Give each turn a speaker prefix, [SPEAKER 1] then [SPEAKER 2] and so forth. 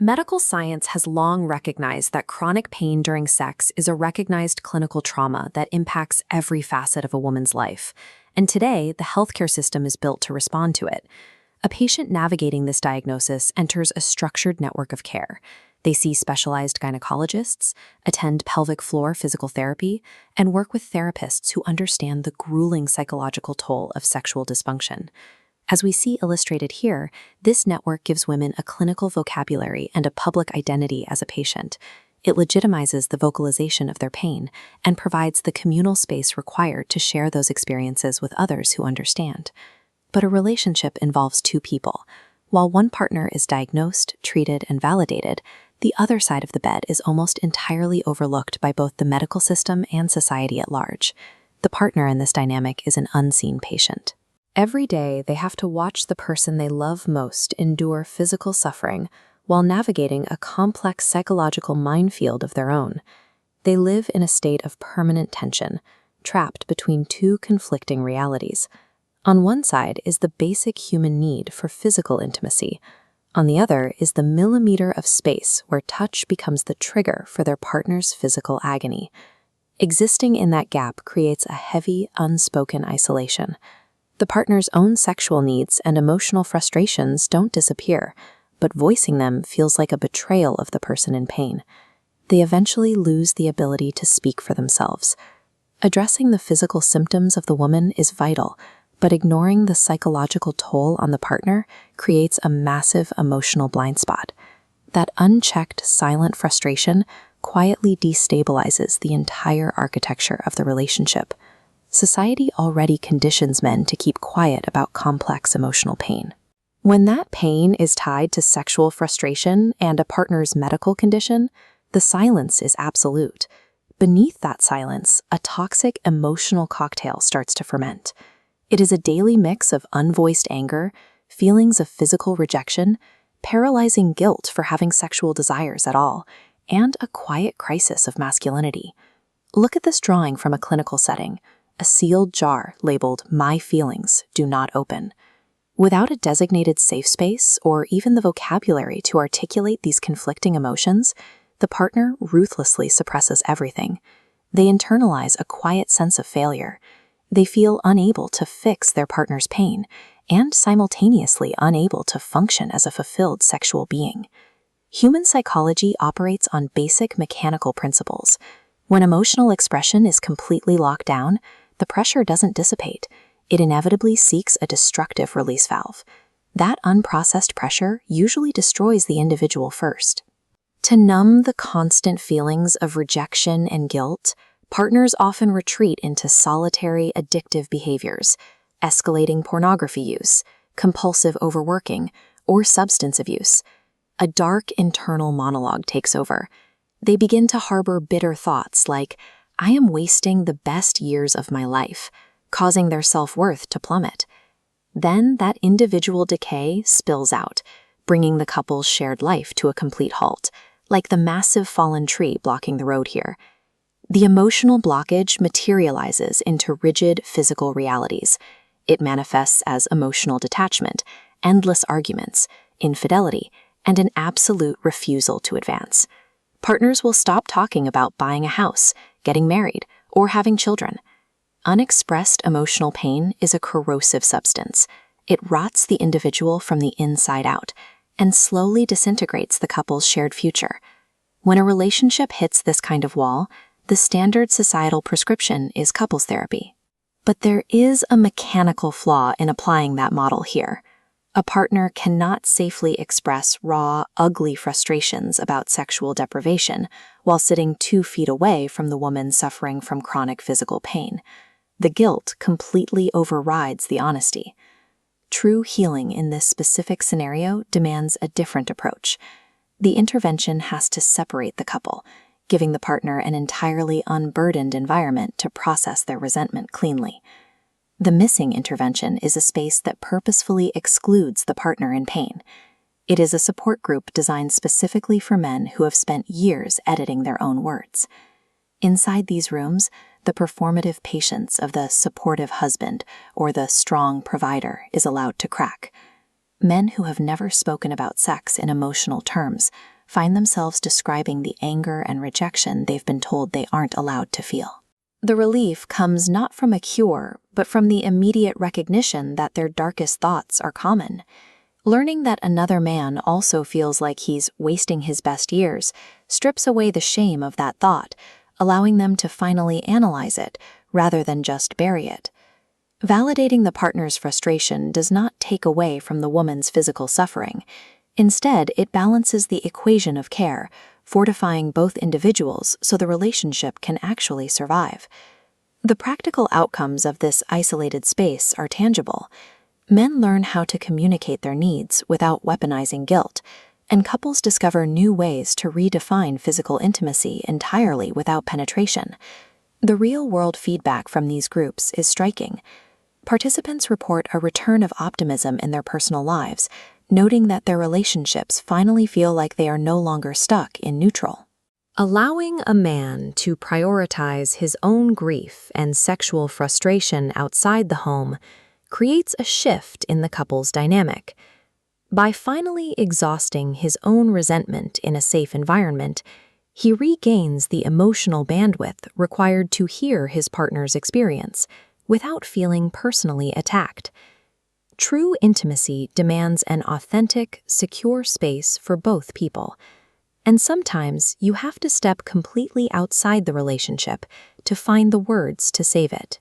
[SPEAKER 1] Medical science has long recognized that chronic pain during sex is a recognized clinical trauma that impacts every facet of a woman's life. And today, the healthcare system is built to respond to it. A patient navigating this diagnosis enters a structured network of care. They see specialized gynecologists, attend pelvic floor physical therapy, and work with therapists who understand the grueling psychological toll of sexual dysfunction. As we see illustrated here, this network gives women a clinical vocabulary and a public identity as a patient. It legitimizes the vocalization of their pain and provides the communal space required to share those experiences with others who understand. But a relationship involves two people. While one partner is diagnosed, treated, and validated, the other side of the bed is almost entirely overlooked by both the medical system and society at large. The partner in this dynamic is an unseen patient. Every day, they have to watch the person they love most endure physical suffering while navigating a complex psychological minefield of their own. They live in a state of permanent tension, trapped between two conflicting realities. On one side is the basic human need for physical intimacy. On the other is the millimeter of space where touch becomes the trigger for their partner's physical agony. Existing in that gap creates a heavy, unspoken isolation. The partner's own sexual needs and emotional frustrations don't disappear, but voicing them feels like a betrayal of the person in pain. They eventually lose the ability to speak for themselves. Addressing the physical symptoms of the woman is vital, but ignoring the psychological toll on the partner creates a massive emotional blind spot. That unchecked, silent frustration quietly destabilizes the entire architecture of the relationship. Society already conditions men to keep quiet about complex emotional pain. When that pain is tied to sexual frustration and a partner's medical condition, the silence is absolute. Beneath that silence, a toxic emotional cocktail starts to ferment. It is a daily mix of unvoiced anger, feelings of physical rejection, paralyzing guilt for having sexual desires at all, and a quiet crisis of masculinity. Look at this drawing from a clinical setting. A sealed jar labeled "My Feelings, Do Not Open." Without a designated safe space or even the vocabulary to articulate these conflicting emotions, the partner ruthlessly suppresses everything. They internalize a quiet sense of failure. They feel unable to fix their partner's pain and simultaneously unable to function as a fulfilled sexual being. Human psychology operates on basic mechanical principles. When emotional expression is completely locked down, the pressure doesn't dissipate. It inevitably seeks a destructive release valve. That unprocessed pressure usually destroys the individual first. To numb the constant feelings of rejection and guilt, partners often retreat into solitary, addictive behaviors, escalating pornography use, compulsive overworking, or substance abuse. A dark internal monologue takes over. They begin to harbor bitter thoughts like, "I am wasting the best years of my life," causing their self-worth to plummet. Then that individual decay spills out, bringing the couple's shared life to a complete halt, like the massive fallen tree blocking the road here. The emotional blockage materializes into rigid physical realities. It manifests as emotional detachment, endless arguments, infidelity, and an absolute refusal to advance. Partners will stop talking about buying a house, getting married, or having children. Unexpressed emotional pain is a corrosive substance. It rots the individual from the inside out and slowly disintegrates the couple's shared future. When a relationship hits this kind of wall, the standard societal prescription is couples therapy. But there is a mechanical flaw in applying that model here. A partner cannot safely express raw, ugly frustrations about sexual deprivation while sitting 2 feet away from the woman suffering from chronic physical pain. The guilt completely overrides the honesty. True healing in this specific scenario demands a different approach. The intervention has to separate the couple, giving the partner an entirely unburdened environment to process their resentment cleanly. The missing intervention is a space that purposefully excludes the partner in pain. It is a support group designed specifically for men who have spent years editing their own words. Inside these rooms, the performative patience of the supportive husband or the strong provider is allowed to crack. Men who have never spoken about sex in emotional terms, find themselves describing the anger and rejection they've been told they aren't allowed to feel. The relief comes not from a cure, but from the immediate recognition that their darkest thoughts are common. Learning that another man also feels like he's wasting his best years strips away the shame of that thought, allowing them to finally analyze it rather than just bury it. Validating the partner's frustration does not take away from the woman's physical suffering. Instead, it balances the equation of care, fortifying both individuals so the relationship can actually survive. The practical outcomes of this isolated space are tangible. Men learn how to communicate their needs without weaponizing guilt, and couples discover new ways to redefine physical intimacy entirely without penetration. The real-world feedback from these groups is striking. Participants report a return of optimism in their personal lives, noting that their relationships finally feel like they are no longer stuck in neutral. Allowing a man to prioritize his own grief and sexual frustration outside the home creates a shift in the couple's dynamic. By finally exhausting his own resentment in a safe environment, he regains the emotional bandwidth required to hear his partner's experience without feeling personally attacked. True intimacy demands an authentic, secure space for both people, and sometimes you have to step completely outside the relationship to find the words to save it.